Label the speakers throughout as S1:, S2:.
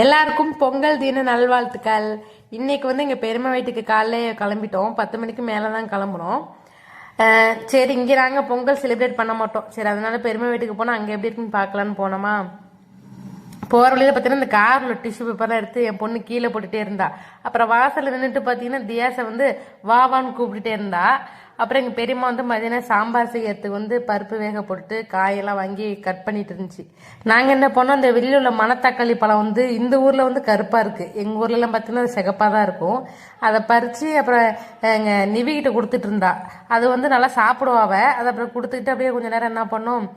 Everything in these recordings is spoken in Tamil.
S1: எல்லாருக்கும் பொங்கல் தின நல்வாழ்த்துக்கள். இன்னைக்கு வந்து எங்கள் பெருமை வீட்டுக்கு காலையில கிளம்பிட்டோம். 10 மணிக்கு மேலே தான் கிளம்புனோம். சரி, இங்கே நாங்கள் பொங்கல் செலிப்ரேட் பண்ண மாட்டோம். சரி, அதனால பெருமை வீட்டுக்கு போனால் அங்கே எப்படி இருக்குன்னு பார்க்கலான்னு போனோமா. போகிற வழியில் பார்த்தீங்கன்னா இந்த காரில் டிஷ்யூ பேப்பர்லாம் எடுத்து என் பொண்ணு கீழே போட்டுகிட்டே இருந்தா. அப்புறம் வாசலில் நின்றுட்டு பார்த்தீங்கன்னா தியாசை வந்து வாவான்னு கூப்பிட்டுட்டே இருந்தா. அப்புறம் எங்கள் பெரியம்மா வந்து மதியானம் சாம்பார் செய்யறதுக்கு வந்து பருப்பு வேக போட்டு காயெல்லாம் வாங்கி கட் பண்ணிட்டு இருந்துச்சு. நாங்கள் என்ன பண்ணோம், அந்த வெளியில் உள்ள மணத்தக்காளி பழம் வந்து இந்த ஊரில் வந்து கருப்பாக இருக்குது, எங்கள் ஊர்லலாம் பார்த்தீங்கன்னா அது சிகப்பாக தான் இருக்கும். அதை பறித்து அப்புறம் எங்கள் நிவிகிட்ட கொடுத்துட்டு இருந்தா. அது வந்து நல்லா சாப்பிடுவாவ. அதை அப்புறம் கொடுத்துக்கிட்டு அப்படியே கொஞ்சம் நேரம் என்ன பண்ணோம்,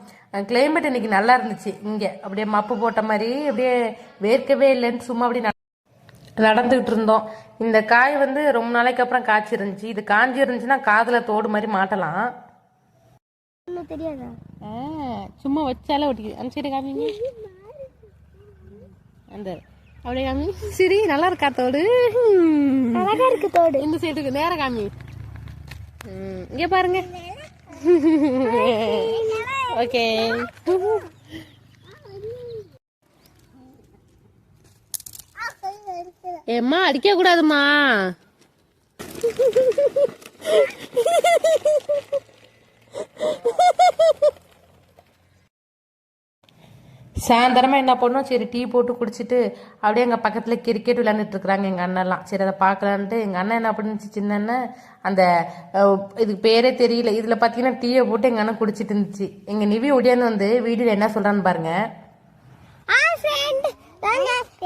S1: கிளைமேட் இன்னைக்கு நல்லா இருந்துச்சு. இங்கே அப்படியே மப்பு போட்ட மாதிரி அப்படியே வேர்க்கவே இல்லைன்னு சும்மா அப்படி நடந்துகிட்டு இருந்தோம். இந்த காய் வந்து ரொம்ப நாளைக்கு அப்புறம் காய்ச்சி இருந்துச்சு. இது காஞ்சி இருந்துச்சுன்னா காதுல தோடு மாதிரி மாட்டலாம்.
S2: தெரியாதா?
S1: சும்மா வச்சாலே ஒட்டிக்குது. அந்த சைடு காமிங்க, அந்த அப்படியே காமி. சரி, நல்லா இருக்கா தோடு?
S2: அழகா இருக்கு தோடு.
S1: இந்த சைடுக்கு நேரம் காமி. இங்க பாருங்க. ஓகே. ஏம்மா அடிக்க கூடாதுமா. சாயந்தரமா என்ன பண்ணோம், சரி டீ போட்டு குடிச்சிட்டு அப்படியே எங்கள் பக்கத்தில் கிரிக்கெட் விளையாண்டுட்டு இருக்கிறாங்க எங்கள் அண்ணெல்லாம். சரி, அதை பார்க்கலான்ட்டு எங்கள் அண்ணன் என்ன பண்ணிச்சு, சின்ன அண்ணன் அந்த இதுக்கு பேரே தெரியல, இதில் பார்த்தீங்கன்னா டீயை போட்டு எங்கள் அண்ணன் குடிச்சிட்டு இருந்துச்சு. எங்கள் நிவி ஒடியாந்து வந்து வீடியோவில் என்ன சொல்கிறான்னு பாருங்க.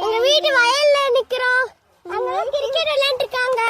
S2: எங்க வீட்டு வயல்ல நிக்கிறோம், அங்க கிரிக்கெட் விளையாண்டு இருக்காங்க.